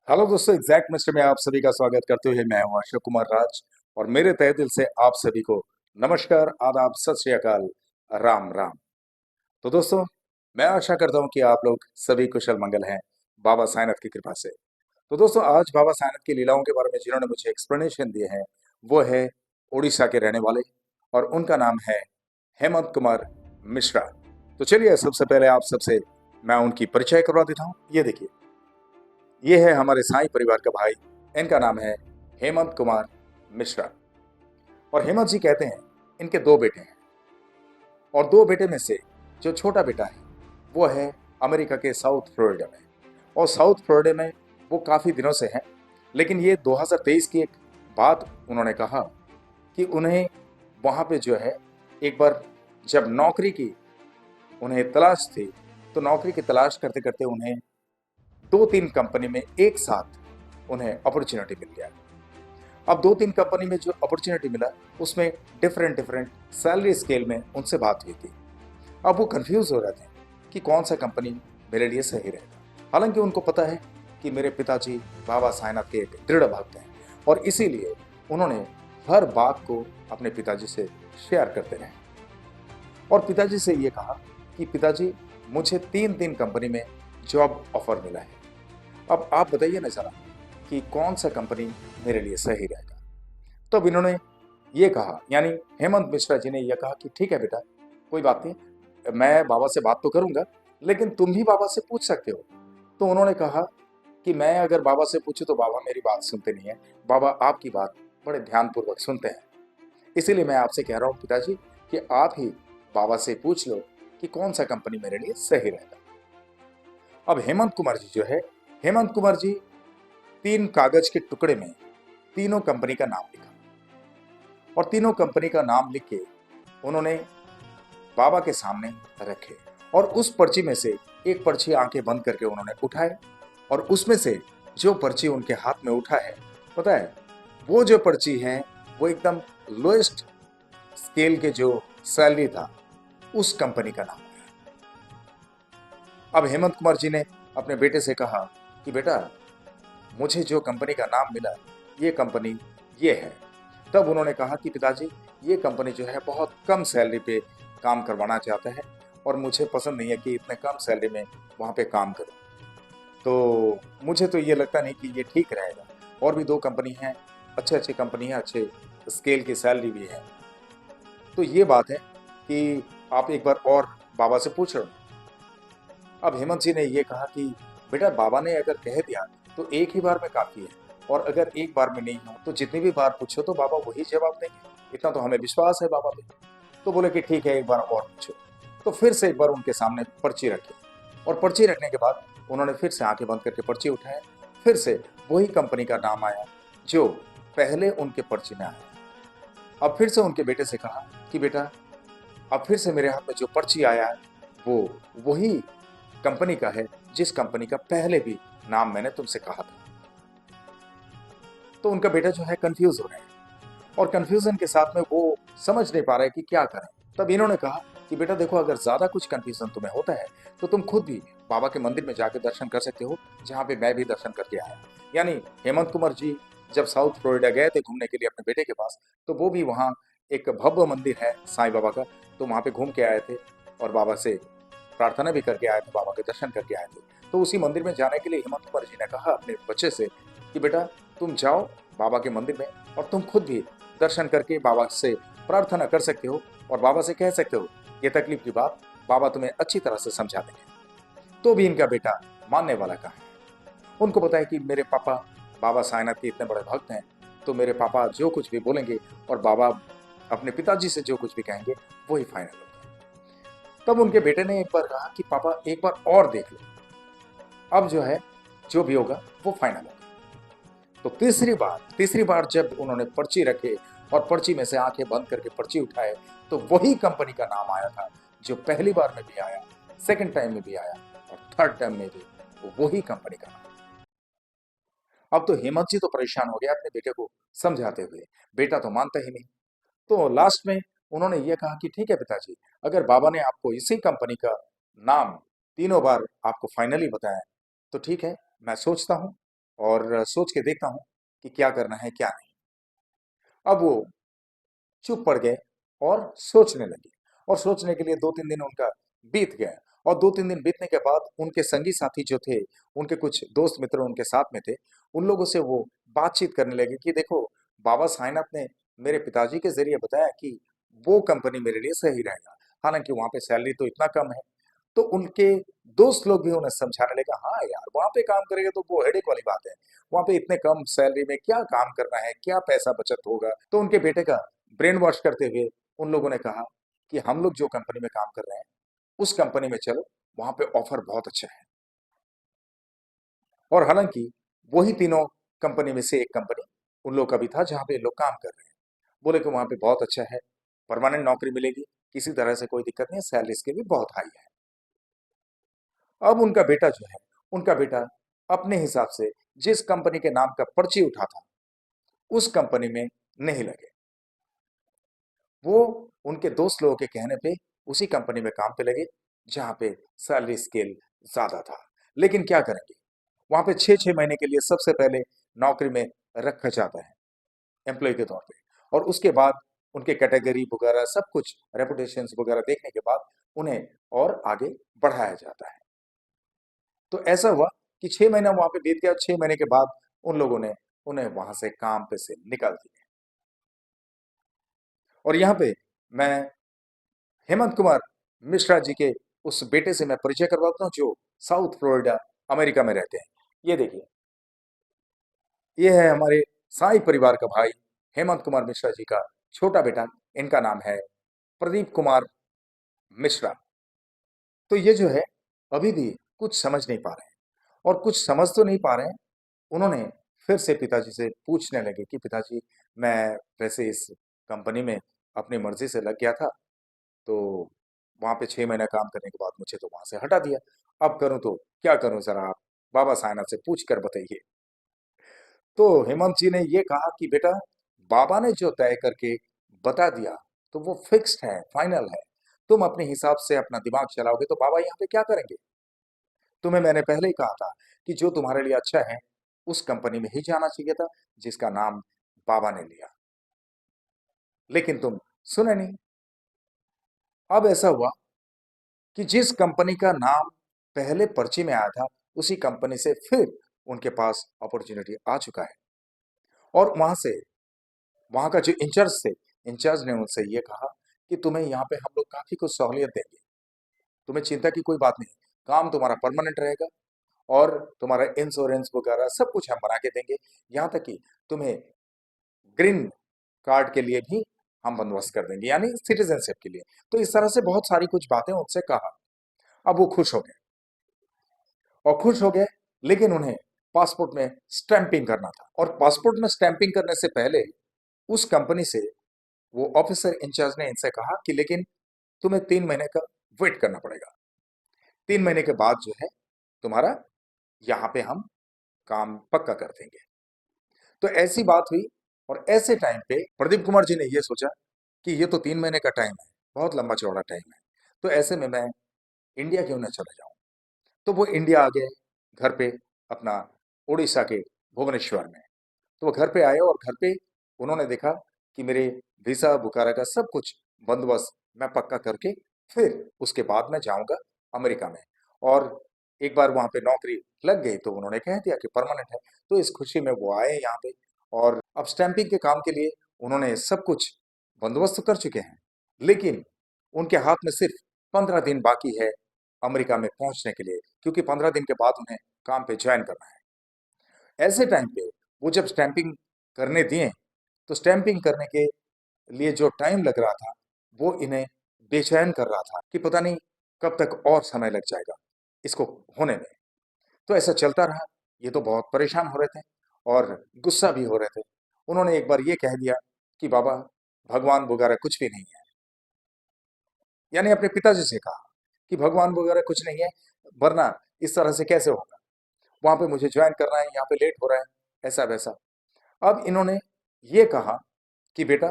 Hello दोस्तों, exact mister में आप सभी का स्वागत करते हुए मैं हूं अशोक कुमार राज। और मेरे तहे दिल से आप सभी को नमस्कार, आदाब, सत श्री अकाल, राम राम। तो दोस्तों, मैं आशा करता हूं कि आप लोग सभी कुशल मंगल हैं बाबा साईनाथ की कृपा से। तो दोस्तों, आज बाबा साईनाथ की लीलाओं के बारे में जिन्होंने मुझे एक्सप्लेनेशन दिए हैं वो है उड़ीसा के रहने वाले, और उनका नाम है हेमंत कुमार मिश्रा। तो चलिए, सबसे पहले आप सबसे मैं उनकी परिचय करवा देता हूँ। ये देखिए, ये है हमारे साईं परिवार का भाई। इनका नाम है हेमंत कुमार मिश्रा। और हेमंत जी कहते हैं इनके दो बेटे हैं, और दो बेटे में से जो छोटा बेटा है वो है अमेरिका के साउथ फ्लोरिडा में। और साउथ फ्लोरिडा में वो काफ़ी दिनों से हैं, लेकिन ये 2023 की एक बात उन्होंने कहा कि उन्हें वहाँ पे जो है, एक बार जब नौकरी की उन्हें तलाश थी, तो नौकरी की तलाश करते करते उन्हें दो तीन कंपनी में एक साथ उन्हें अपॉर्चुनिटी मिल गया। अब दो तीन कंपनी में जो अपॉर्चुनिटी मिला उसमें डिफरेंट डिफरेंट सैलरी स्केल में उनसे बात हुई थी। अब वो कंफ्यूज हो रहे थे कि कौन सा कंपनी मेरे लिए सही रहेगा। हालांकि उनको पता है कि मेरे पिताजी बाबा साईनाथ के एक दृढ़ भक्त हैं, और इसीलिए उन्होंने हर बात को अपने पिताजी से शेयर करते रहे, और पिताजी से ये कहा कि पिताजी, मुझे तीन तीन कंपनी में जॉब ऑफर मिला है। अब आप बताइए ना जरा कि कौन सा कंपनी मेरे लिए सही रहेगा। तब इन्होंने ये कहा, यानी हेमंत मिश्रा जी ने यह कहा कि ठीक है बेटा, कोई बात नहीं, मैं बाबा से बात तो करूंगा, लेकिन तुम भी बाबा से पूछ सकते हो। तो उन्होंने कहा कि मैं अगर बाबा से पूछूं तो बाबा मेरी बात सुनते नहीं है, बाबा आपकी बात बड़े ध्यानपूर्वक सुनते हैं। इसीलिए मैं आपसे कह रहा हूं पिताजी कि आप ही बाबा से पूछ लो कि कौन सा कंपनी मेरे लिए सही रहेगा। अब हेमंत कुमार जी जो है, हेमंत कुमार जी तीन कागज के टुकड़े में तीनों कंपनी का नाम लिखा, और तीनों कंपनी का नाम लिख के उन्होंने बाबा के सामने रखे। और उस पर्ची में से एक पर्ची आंखें बंद करके उन्होंने उठाए, और उसमें से जो पर्ची उनके हाथ में उठा है, पता है, वो जो पर्ची है वो एकदम लोएस्ट स्केल के जो सैलरी था उस कंपनी का नाम है। अब हेमंत कुमार जी ने अपने बेटे से कहा कि बेटा, मुझे जो कंपनी का नाम मिला, ये कंपनी ये है। तब उन्होंने कहा कि पिताजी, ये कंपनी जो है बहुत कम सैलरी पे काम करवाना चाहता है, और मुझे पसंद नहीं है कि इतने कम सैलरी में वहाँ पे काम करूँ। तो मुझे तो ये लगता नहीं कि ये ठीक रहेगा। और भी दो कंपनी हैं, अच्छे अच्छे कंपनी है, अच्छे स्केल की सैलरी भी है। तो ये बात है कि आप एक बार और बाबा से पूछ लो। अब हेमंत जी ने ये कहा कि बेटा, बाबा ने अगर कह दिया तो एक ही बार में काफी है, और अगर एक बार में नहीं हो तो जितनी भी बार पूछो तो बाबा वही जवाब देंगे, इतना तो हमें विश्वास है बाबा पे। तो बोले कि ठीक है, एक बार और पूछो। तो फिर से एक बार उनके सामने पर्ची रखी, और पर्ची रखने के बाद उन्होंने फिर से आंखें बंद करके पर्ची उठाया। फिर से वही कंपनी का नाम आया जो पहले उनके पर्ची में आया। अब फिर से उनके बेटे से कहा कि बेटा, अब फिर से मेरे हाथ में जो पर्ची आया है वो वही कंपनी का है जिस कंपनी का पहले भी नाम मैंने तुमसे कहा था। तो उनका बेटा जो है कंफ्यूज हो रहा है, और कंफ्यूजन के साथ में वो समझ नहीं पा रहा है कि क्या करें। तब इन्होंने कहा कि बेटा देखो, अगर ज्यादा कुछ कंफ्यूजन तुम्हें होता है तो तुम खुद भी बाबा के मंदिर में जाकर दर्शन कर सकते हो, जहाँ पे मैं भी दर्शन करके आया। यानी हेमंत कुमार जी जब साउथ फ्लोरिडा गए थे घूमने के लिए अपने बेटे के पास, तो वो भी वहाँ एक भव्य मंदिर है साईं बाबा का, तो वहाँ पे घूम के आए थे, और बाबा से प्रार्थना भी करके आए थे, बाबा के दर्शन करके आए थे। तो उसी मंदिर में जाने के लिए हेमंत कुमार जी ने कहा अपने बच्चे से कि बेटा, तुम जाओ बाबा के मंदिर में, और तुम खुद भी दर्शन करके बाबा से प्रार्थना कर सकते हो, और बाबा से कह सकते हो ये तकलीफ की बात, बाबा तुम्हें अच्छी तरह से समझा देंगे। तो भी इनका बेटा मानने वाला कहाँ है। उनको पता है कि मेरे पापा बाबा साईनाथ के इतने बड़े भक्त हैं, तो मेरे पापा जो कुछ भी बोलेंगे, और बाबा अपने पिताजी से जो कुछ भी कहेंगे, वही फाइनल होगा। तब उनके बेटे ने एक बार कहा कि पापा, एक बार और देख लो, अब जो है जो भी होगा वो फाइनल होगा। तो तीसरी बार जब उन्होंने पर्ची रखे और पर्ची में से आंखें बंद करके पर्ची उठाए, तो वही कंपनी का नाम आया था जो पहली बार में भी आया, सेकंड टाइम में भी आया, और थर्ड टाइम में भी वही कंपनी का नाम। अब तो हेमंत जी तो परेशान हो गया अपने बेटे को समझाते हुए, बेटा तो मानता ही नहीं। तो लास्ट में उन्होंने ये कहा कि ठीक है पिताजी, अगर बाबा ने आपको इसी कंपनी का नाम तीनों बार आपको फाइनली बताया, तो ठीक है, मैं सोचता हूँ और सोच के देखता हूँ कि क्या करना है क्या नहीं। अब वो चुप पड़ गए और सोचने लगे, और सोचने के लिए 2-3 दिन उनका बीत गया। और 2-3 दिन बीतने के बाद उनके संगी साथी जो थे, उनके कुछ दोस्त मित्र उनके साथ में थे, उन लोगों से वो बातचीत करने लगे कि देखो, बाबा साईनाथ ने मेरे पिताजी के ज़रिए बताया कि वो कंपनी मेरे लिए सही रहेगा। हालाँकि वहाँ पे सैलरी तो इतना कम है। तो उनके दोस्त लोग भी उन्हें समझाने लगे, हाँ यार, वहाँ पे काम करेंगे तो वो हेडेक वाली बात है। वहाँ पे इतने कम सैलरी में क्या काम करना है, क्या पैसा बचत होगा। तो उनके बेटे का ब्रेन वॉश करते हुए उन लोगों ने कहा कि हम लोग जो कंपनी में काम कर रहे हैं, उस कंपनी में चलो, वहाँ पे ऑफर बहुत अच्छा है। और हालांकि वही तीनों कंपनी में से एक कंपनी उन लोग का भी था जहाँ पे ये लोग काम कर रहे हैं। बोले कि वहाँ पे बहुत अच्छा है, परमानेंट नौकरी मिलेगी, किसी तरह से कोई दिक्कत नहीं है, सैलरी इसकी भी बहुत हाई है। अब उनका बेटा जो है, उनका बेटा अपने हिसाब से जिस कंपनी के नाम का पर्ची उठा था, उस कंपनी में नहीं लगे। वो उनके दोस्त लोगों के कहने पे उसी कंपनी में काम पे लगे जहाँ पे सैलरी स्केल ज्यादा था। लेकिन क्या करेंगे, वहां पे 6-6 महीने के लिए सबसे पहले नौकरी में रखा जाता है एम्प्लॉय के तौर पे, और उसके बाद उनके कैटेगरी वगैरह सब कुछ रेपुटेशन वगैरह देखने के बाद उन्हें और आगे बढ़ाया जाता है। तो ऐसा हुआ कि 6 महीना वहां पे बीत गया। 6 महीने के बाद उन लोगों ने उन्हें वहां से काम पे से निकाल दिया। और यहाँ पे मैं हेमंत कुमार मिश्रा जी के उस बेटे से मैं परिचय करवाता हूँ जो साउथ फ्लोरिडा अमेरिका में रहते हैं। ये देखिए, ये है हमारे साई परिवार का भाई हेमंत कुमार मिश्रा जी का छोटा बेटा। इनका नाम है प्रदीप कुमार मिश्रा। तो ये जो है, अभी भी कुछ समझ नहीं पा रहे हैं, और कुछ समझ तो नहीं पा रहे हैं। उन्होंने फिर से पिताजी से पूछने लगे कि पिताजी, मैं वैसे इस कंपनी में अपनी मर्जी से लग गया था, तो वहाँ पे 6 महीना काम करने के बाद मुझे तो वहां से हटा दिया। अब करूं तो क्या करूं, जरा आप बाबा साइनाथ से पूछ कर बताइए। तो हेमंत जी ने ये कहा कि बेटा, बाबा ने जो तय करके बता दिया तो वो फिक्स्ड है, फाइनल है। तुम अपने हिसाब से अपना दिमाग चलाओगे तो बाबा यहाँ पे क्या करेंगे। तुम्हें मैंने पहले ही कहा था कि जो तुम्हारे लिए अच्छा है उस कंपनी में ही जाना चाहिए था जिसका नाम बाबा ने लिया, लेकिन तुम सुने नहीं। अब ऐसा हुआ कि जिस कंपनी का नाम पहले पर्ची में आया था, उसी कंपनी से फिर उनके पास अपॉर्चुनिटी आ चुका है। और वहां से, वहां का जो इंचार्ज थे, इंचार्ज ने उनसे ये कहा कि तुम्हें यहाँ पे हम लोग काफी कुछ सहूलियत देंगे, तुम्हें चिंता की कोई बात नहीं, काम तुम्हारा परमानेंट रहेगा, और तुम्हारा इंश्योरेंस वगैरह सब कुछ हम बना के देंगे। यहाँ तक कि तुम्हें ग्रीन कार्ड के लिए भी हम बंदोबस्त कर देंगे, यानी सिटीजनशिप के लिए। तो इस तरह से बहुत सारी कुछ बातें उनसे कहा। अब वो खुश हो गए, और खुश हो गए, लेकिन उन्हें पासपोर्ट में स्टैंपिंग करना था। और पासपोर्ट में स्टैंपिंग करने से पहले उस कंपनी से वो ऑफिसर इंचार्ज ने इनसे कहा कि लेकिन तुम्हें 3 महीने का वेट करना पड़ेगा। 3 महीने के बाद जो है, तुम्हारा यहाँ पे हम काम पक्का कर देंगे। तो ऐसी बात हुई, और ऐसे टाइम पे प्रदीप कुमार जी ने ये सोचा कि ये तो 3 महीने का टाइम है, बहुत लंबा चौड़ा टाइम है, तो ऐसे में मैं इंडिया क्यों ना चला जाऊं। तो वो इंडिया आ गए घर पे, अपना उड़ीसा के भुवनेश्वर में। तो वो घर पे आए, और घर पे उन्होंने देखा कि मेरे वीजा वगैरह का सब कुछ बंदोबस्त मैं पक्का करके फिर उसके बाद मैं जाऊंगा अमेरिका में। और एक बार वहां पे नौकरी लग गई तो उन्होंने कह दिया कि परमानेंट है। तो इस खुशी में वो आए यहाँ पे, और अब स्टैंपिंग के काम के लिए उन्होंने सब कुछ बंदोबस्त कर चुके हैं। लेकिन उनके हाथ में सिर्फ 15 दिन बाकी है अमेरिका में पहुंचने के लिए, क्योंकि 15 दिन के बाद उन्हें काम पे ज्वाइन करना है। ऐसे टाइम पे वो जब स्टैंपिंग करने दिए, तो स्टैंपिंग करने के लिए जो टाइम लग रहा था, वो इन्हें बेचैन कर रहा था कि पता नहीं कब तक और समय लग जाएगा इसको होने में। तो ऐसा चलता रहा। ये तो बहुत परेशान हो रहे थे और गुस्सा भी हो रहे थे। उन्होंने एक बार ये कह दिया कि बाबा, भगवान वगैरह कुछ भी नहीं है। यानी अपने पिताजी से कहा कि भगवान वगैरह कुछ नहीं है, वरना इस तरह से कैसे होगा। वहां पे मुझे ज्वाइन करना है, यहाँ पे लेट हो रहा है, ऐसा वैसा। अब इन्होंने ये कहा कि बेटा,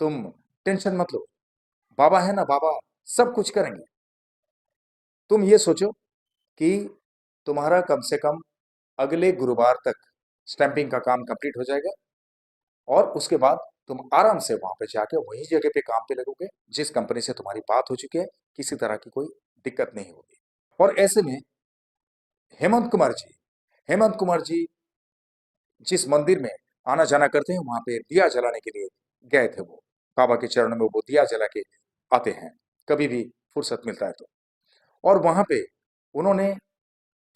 तुम टेंशन मत लो, बाबा है ना, बाबा सब कुछ करेंगे। तुम ये सोचो कि तुम्हारा कम से कम अगले गुरुवार तक स्टैंपिंग का काम कंप्लीट हो जाएगा और उसके बाद तुम आराम से वहां पे जाके वही जगह पे काम पे लगोगे जिस कंपनी से तुम्हारी बात हो चुकी है। किसी तरह की कोई दिक्कत नहीं होगी। और ऐसे में हेमंत कुमार जी हेमंत कुमार जी जिस मंदिर में आना जाना करते हैं वहां पे दिया जलाने के लिए गए थे। वो बाबा के चरणों में वो दिया जला के आते हैं कभी भी फुर्सत मिलता है तो। और वहां पे उन्होंने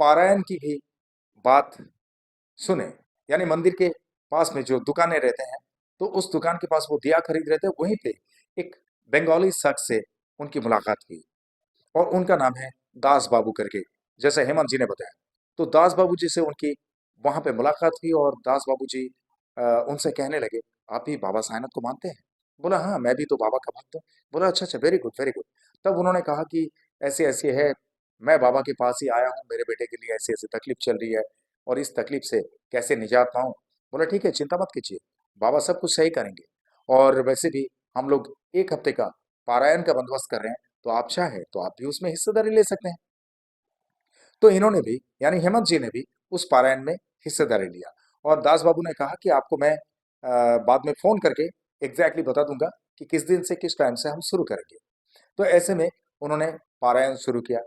पारायण की भी बात सुने। यानी मंदिर के पास में जो दुकानें रहते हैं तो उस दुकान के पास वो दिया खरीद रहे थे। वहीं पे एक बंगाली शख्स से उनकी मुलाकात हुई और उनका नाम है दास बाबू करके, जैसे हेमंत जी ने बताया। तो दास बाबू जी से उनकी वहां पे मुलाकात हुई और दास बाबू जी उनसे कहने लगे, आप भी बाबा साईनाथ को मानते हैं? बोला, हाँ मैं भी तो बाबा का भक्त हूँ। बोला, अच्छा अच्छा, वेरी गुड वेरी गुड। तब उन्होंने कहा कि ऐसे ऐसे है, मैं बाबा के पास ही आया हूँ, मेरे बेटे के लिए ऐसी ऐसी तकलीफ चल रही है और इस तकलीफ से कैसे निजात पाऊं। बोला, ठीक है, चिंता मत कीजिए, बाबा सब कुछ सही करेंगे। और वैसे भी हम लोग एक हफ्ते का पारायण का बंदोबस्त कर रहे हैं, तो आप चाहे तो आप भी उसमें हिस्सेदारी ले सकते हैं। तो इन्होंने भी, यानी हेमंत जी ने भी उस पारायण में हिस्सेदारी लिया। और दास बाबू ने कहा कि आपको मैं बाद में फोन करके एग्जैक्टली बता दूंगा कि किस दिन से किस टाइम से हम शुरू करेंगे। तो ऐसे में उन्होंने पारायण शुरू किया।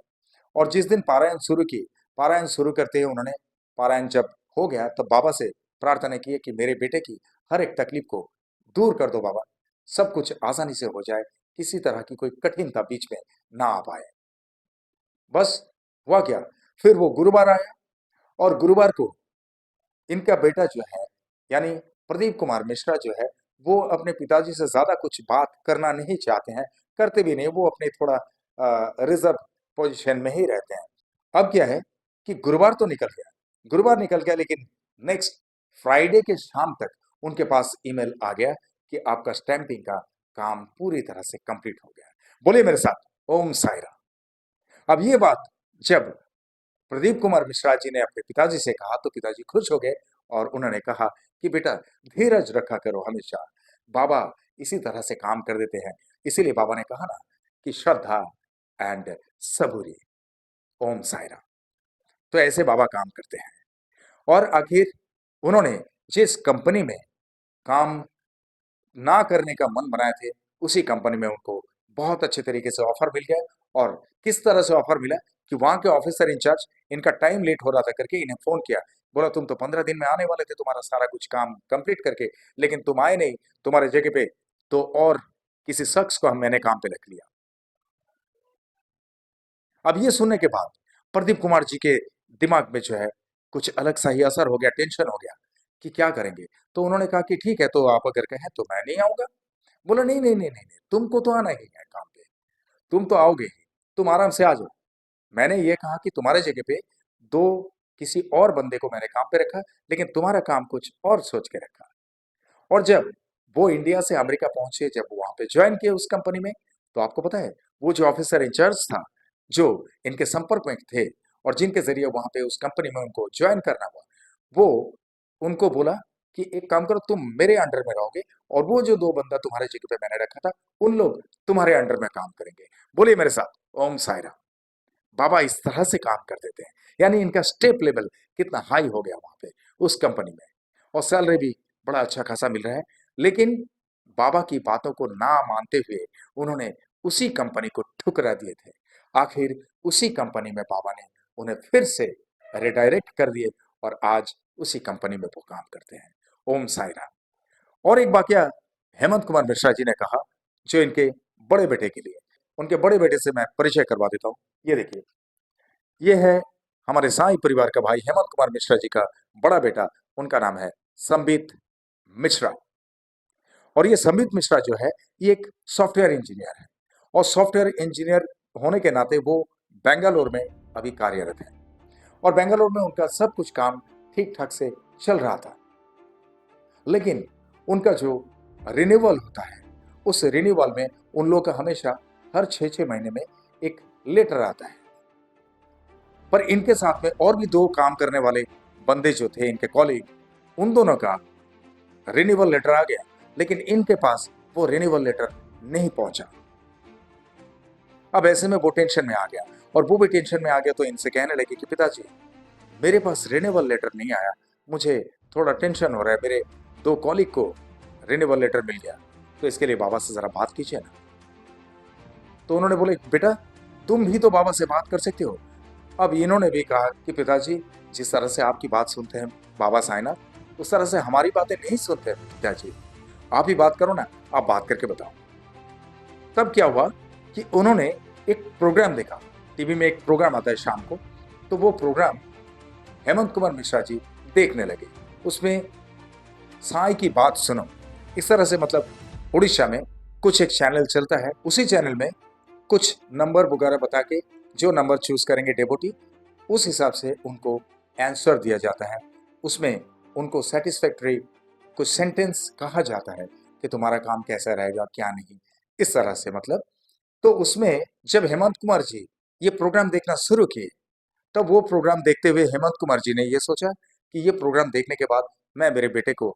और जिस दिन पारायण शुरू करते ही उन्होंने, पारायण जब हो गया तब बाबा से प्रार्थना की है कि मेरे बेटे की हर एक तकलीफ को दूर कर दो बाबा, सब कुछ आसानी से हो जाए, किसी तरह की कोई कठिनता बीच में ना आ पाए। बस हुआ क्या, फिर वो गुरुवार आया और गुरुवार को इनका बेटा जो है, यानी प्रदीप कुमार मिश्रा जो है, वो अपने पिताजी से ज्यादा कुछ बात करना नहीं चाहते हैं, करते भी नहीं, वो अपने थोड़ा रिजर्व पोजीशन में ही रहते हैं। अब क्या है कि गुरुवार निकल गया, लेकिन नेक्स्ट फ्राइडे के शाम तक उनके पास ईमेल आ गया कि आपका स्टैंपिंग का काम पूरी तरह से कंप्लीट हो गया। बोलिए मेरे साथ, ओम साईराम। अब ये बात जब प्रदीप कुमार मिश्रा जी ने अपने पिताजी से कहा तो पिताजी खुश हो गए और उन्होंने कहा कि बेटा धीरज रखा करो हमेशा, बाबा इसी तरह से काम कर देते हैं। इसीलिए बाबा ने कहा ना कि श्रद्धा एंड सबूरी, ओम साईराम। तो ऐसे बाबा काम करते हैं। और आखिर उन्होंने जिस कंपनी में काम ना करने का मन बनाए थे, उसी कंपनी में उनको बहुत अच्छे तरीके से ऑफर मिल गया। और किस तरह से ऑफर मिला कि वहां के ऑफिसर इंचार्ज, इनका टाइम लेट हो रहा था करके इन्हें फोन किया। बोला, तुम तो 15 दिन में आने वाले थे तुम्हारा सारा कुछ काम कंप्लीट करके, लेकिन तुम आए नहीं, तुम्हारे जगह पे तो और किसी शख्स को हम मैंने काम पे रख लिया। अब ये सुनने के बाद प्रदीप कुमार जी के दिमाग में जो है कुछ अलग सा ही असर हो गया, टेंशन हो गया कि क्या करेंगे। तो उन्होंने कहा कि ठीक है, तो आप अगर कहें तो मैं नहीं आऊंगा। बोला, नहीं नहीं नहीं नहीं नहीं, तुमको तो आना ही है काम पे, तुम तो आओगे ही, तुम आराम से आ जाओ। मैंने ये कहा कि तुम्हारे जगह पे दो किसी और बंदे को मैंने काम पे रखा, लेकिन तुम्हारा काम कुछ और सोच के रखा। और जब वो इंडिया से अमेरिका पहुंचे, जब वो वहां पे ज्वाइन किए उस कंपनी में, तो आपको पता है वो जो ऑफिसर इंचार्ज था, जो इनके संपर्क में थे और जिनके जरिए वहां पे उस कंपनी में उनको ज्वाइन करना हुआ, वो उनको बोला कि एक काम करो, तुम मेरे अंडर में रहोगे और वो जो दो बंदा तुम्हारे जगह पे मैंने रखा था, उन लोग तुम्हारे अंडर में काम करेंगे। बोलिए मेरे साथ, ओम साईराम। बाबा इस तरह से काम कर देते हैं। यानी इनका स्टेप लेवल कितना हाई हो गया वहां पे उस कंपनी में, और सैलरी भी बड़ा अच्छा खासा मिल रहा है। लेकिन बाबा की बातों को ना मानते हुए उन्होंने उसी कंपनी को ठुकरा दिए थे। आखिर उसी कंपनी में बाबा ने उन्हें फिर से रिडायरेक्ट कर दिए और आज उसी कंपनी में वो काम करते हैं। ओम साईराम। और एक वाकया हेमंत कुमार मिश्रा जी ने कहा, जो इनके बड़े बेटे के लिए, उनके बड़े बेटे से मैं परिचय करवा देता हूँ। ये देखिए, ये है हमारे साई परिवार का भाई हेमंत कुमार मिश्रा जी का बड़ा बेटा। उनका नाम है संबित मिश्रा। और ये संबित मिश्रा जो है, ये एक सॉफ्टवेयर इंजीनियर है और सॉफ्टवेयर इंजीनियर होने के नाते वो बेंगलोर में अभी कार्यरत है। और बेंगलोर में उनका सब कुछ काम ठीक ठाक से चल रहा था। लेकिन उनका जो रिन्यूअल होता है, उस रिन्यूअल में उन लोगों का हमेशा हर 6-6 महीने में एक लेटर आता है। पर इनके साथ में और भी दो काम करने वाले बंदे जो थे, इनके कॉलीग, उन दोनों का रिन्यूअल लेटर आ गया, लेकिन इनके पास वो रिन्यूअल लेटर नहीं पहुंचा। अब ऐसे में वो टेंशन में आ गया और वो भी टेंशन में आ गया, तो इनसे कहने लगे कि पिताजी, मेरे पास रिन्यूअल लेटर नहीं आया, मुझे थोड़ा टेंशन हो रहा है, मेरे 2 कॉलीग को रिन्यूअल लेटर मिल गया, तो इसके लिए बाबा से ज़रा बात कीजिए ना। तो उन्होंने बोले, बेटा तुम भी तो बाबा से बात कर सकते हो। अब इन्होंने भी कहा कि पिताजी, जिस तरह से आपकी बात सुनते हैं बाबा साईनाथ, उस तरह से हमारी बातें नहीं सुनते हैं पिताजी। आप ही बात करो ना, आप बात करके बताओ। तब क्या हुआ कि उन्होंने एक प्रोग्राम देखा, टीवी में एक प्रोग्राम आता है शाम को, तो वो प्रोग्राम हेमंत कुमार मिश्रा जी देखने लगे। उसमें साई की बात सुनो, इस तरह से, मतलब उड़ीसा में कुछ एक चैनल चलता है, उसी चैनल में कुछ नंबर वगैरह बता के जो नंबर चूज करेंगे डेवोटी, उस हिसाब से उनको आंसर दिया जाता है। उसमें उनको सेटिस्फैक्टरी कुछ सेंटेंस कहा जाता है कि तुम्हारा काम कैसा रहेगा क्या नहीं, इस तरह से, मतलब। तो उसमें जब हेमंत कुमार जी ये प्रोग्राम देखना शुरू किए, तब वो प्रोग्राम देखते हुए हेमंत कुमार जी ने ये सोचा कि ये प्रोग्राम देखने के बाद मैं मेरे बेटे को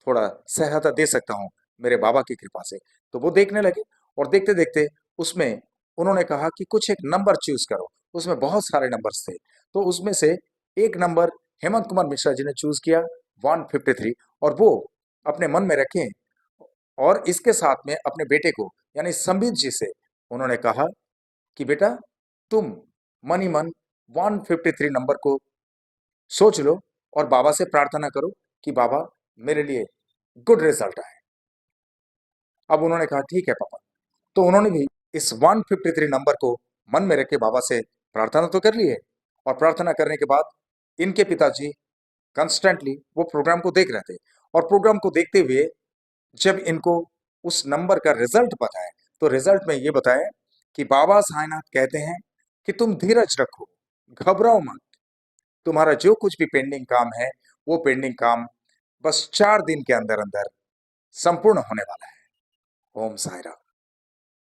थोड़ा सहायता दे सकता हूँ मेरे बाबा की कृपा से। तो वो देखने लगे और देखते देखते उसमें उन्होंने कहा कि कुछ एक नंबर चूज करो। उसमें बहुत सारे नंबर्स थे, तो उसमें से एक नंबर हेमंत कुमार मिश्रा जी ने चूज किया, 153, और वो अपने मन में रखे और इसके साथ में अपने बेटे को यानी संबित जी से उन्होंने कहा कि बेटा तुम मन ही मन 153 नंबर को सोच लो और बाबा से प्रार्थना करो कि बाबा मेरे लिए गुड रिजल्ट आए। अब उन्होंने कहा ठीक है पापा। तो उन्होंने भी इस 153 नंबर को मन में रख के बाबा से प्रार्थना तो कर ली है, और प्रार्थना करने के बाद इनके पिताजी कंस्टेंटली वो प्रोग्राम को देख रहे थे, और प्रोग्राम को देखते हुए जब इनको उस नंबर का रिजल्ट पता है, तो रिजल्ट में ये बताया कि बाबा साईनाथ कहते हैं कि तुम धीरज रखो, घबराओ मत, तुम्हारा जो कुछ भी पेंडिंग काम है वो पेंडिंग काम बस 4 दिन के अंदर अंदर संपूर्ण होने वाला है। ओम साई राम।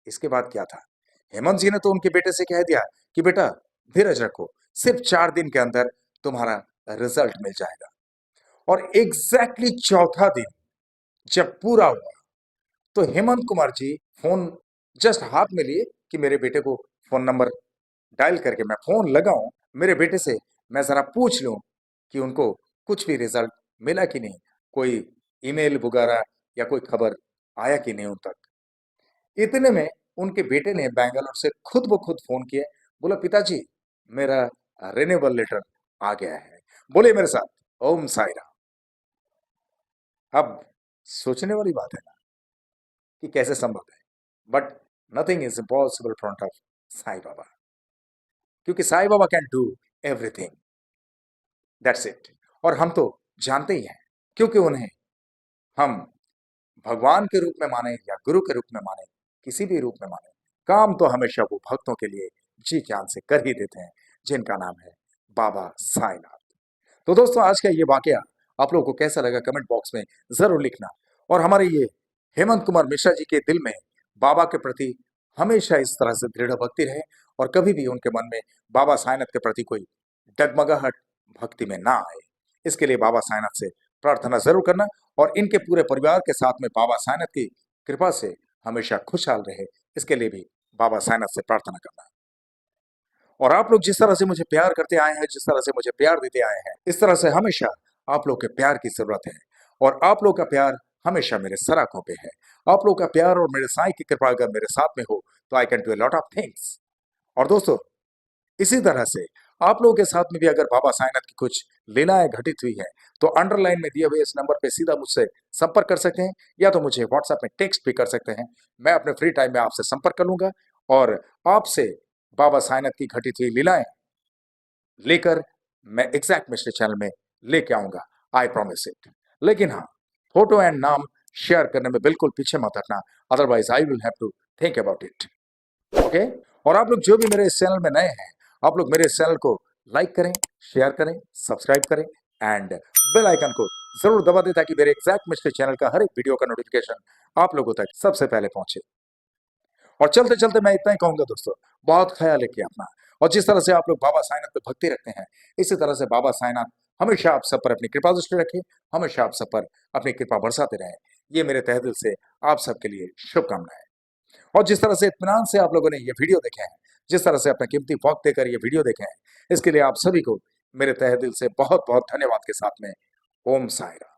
इसके बाद क्या था, हेमंत जी ने तो उनके बेटे से कह दिया कि बेटा धीरज रखो, सिर्फ 4 दिन के अंदर तुम्हारा रिजल्ट मिल जाएगा। और एग्जैक्टली चौथा दिन जब पूरा हुआ, तो हेमंत कुमार जी फोन जस्ट हाथ में लिए कि मेरे बेटे को फोन नंबर डायल करके मैं फोन लगाऊं, मेरे बेटे से मैं जरा पूछ लूं कि उनको कुछ भी रिजल्ट मिला कि नहीं, कोई ईमेल वगैरह या कोई खबर आया कि नहीं उन तक। इतने में उनके बेटे ने बैंगलोर से खुद ब खुद फोन किया, बोला पिताजी मेरा रिन्यूअल लेटर आ गया है। बोले मेरे साथ, ओम साई राम। अब सोचने वाली बात है ना कि कैसे संभव है, but nothing is impossible front of Sai Baba, क्योंकि Sai Baba can do everything, that's it. और हम तो जानते ही हैं, क्योंकि उन्हें हम भगवान के रूप में माने या गुरु के रूप में माने, किसी भी रूप में माने, काम तो हमेशा वो भक्तों के लिए जी जान से कर ही देते हैं, जिनका नाम है बाबा साईनाथ। तो दोस्तों आज का ये वाकया आप लोगों को कैसा लगा कमेंट बॉक्स में जरूर लिखना। और हमारे ये हेमंत कुमार मिश्रा जी के दिल में बाबा के प्रति हमेशा इस तरह से दृढ़ भक्ति रहे, और कभी भी उनके मन में बाबा साईनाथ के प्रति कोई डगमगाहट भक्ति में ना आए। इसके लिए बाबा साईनाथ से प्रार्थना जरूर करना, और इनके पूरे परिवार के साथ में बाबा साईनाथ की कृपा से हमेशा खुशहाल रहे, इसके लिए भी बाबा साईनाथ से प्रार्थना करना। और आप लोग जिस तरह से मुझे प्यार करते आए हैं, जिस तरह से मुझे प्यार देते आए हैं, इस तरह से हमेशा आप लोग के प्यार की जरूरत है। और आप लोग का प्यार हमेशा मेरे सराखों पे है। आप लोग का प्यार और मेरे साईं की कृपा अगर मेरे साथ में हो तो I can do a lot of things. और दोस्तों इसी तरह से आप लोगों के साथ में भी अगर बाबा साईनाथ की कुछ लीलाएं घटित हुई है, तो अंडरलाइन में दिए हुए इस नंबर पे सीधा मुझसे संपर्क कर सकते हैं, या तो मुझे व्हाट्सएप में टेक्स्ट भी कर सकते हैं। मैं अपने फ्री टाइम में आपसे संपर्क कर लूंगा और आपसे बाबा साईनाथ की घटित हुई लीलाएं लेकर मैं एग्जैक्ट मिस्ट्री चैनल में लेके आऊंगा, आई प्रॉमिस इट। लेकिन हाँ, फोटो एंड नाम शेयर करने में बिल्कुल पीछे मत हटना, otherwise I will have to think about it. Okay. और आप लोग जो भी मेरे इस चैनल में नए हैं, आप लोग मेरे इस चैनल को लाइक करें, शेयर करें, सब्सक्राइब करें, एंड बेल आइकन को जरूर दबा दें, ताकि मेरे एग्जैक्ट मिस्ट्री चैनल का हर एक वीडियो का नोटिफिकेशन आप लोगों तक सबसे पहले पहुंचे। और चलते चलते मैं इतना ही कहूंगा दोस्तों, बहुत ख्याल रखिए अपना। और जिस तरह से आप लोग बाबा साईनाथ पे भक्ति रखते हैं, इसी तरह से बाबा साईनाथ हमेशा आप सब पर अपनी कृपा दृष्टि रखे, हमेशा आप सब पर अपनी कृपा बरसाते रहे। ये मेरे तहे दिल से आप सबके लिए शुभकामनाएं। और जिस तरह से इत्मीनान से आप लोगों ने ये वीडियो देखे हैं, जिस तरह से अपना कीमती वक्त देकर ये वीडियो देखे हैं, इसके लिए आप सभी को मेरे तहे दिल से बहुत बहुत धन्यवाद के साथ में ओम साई राम।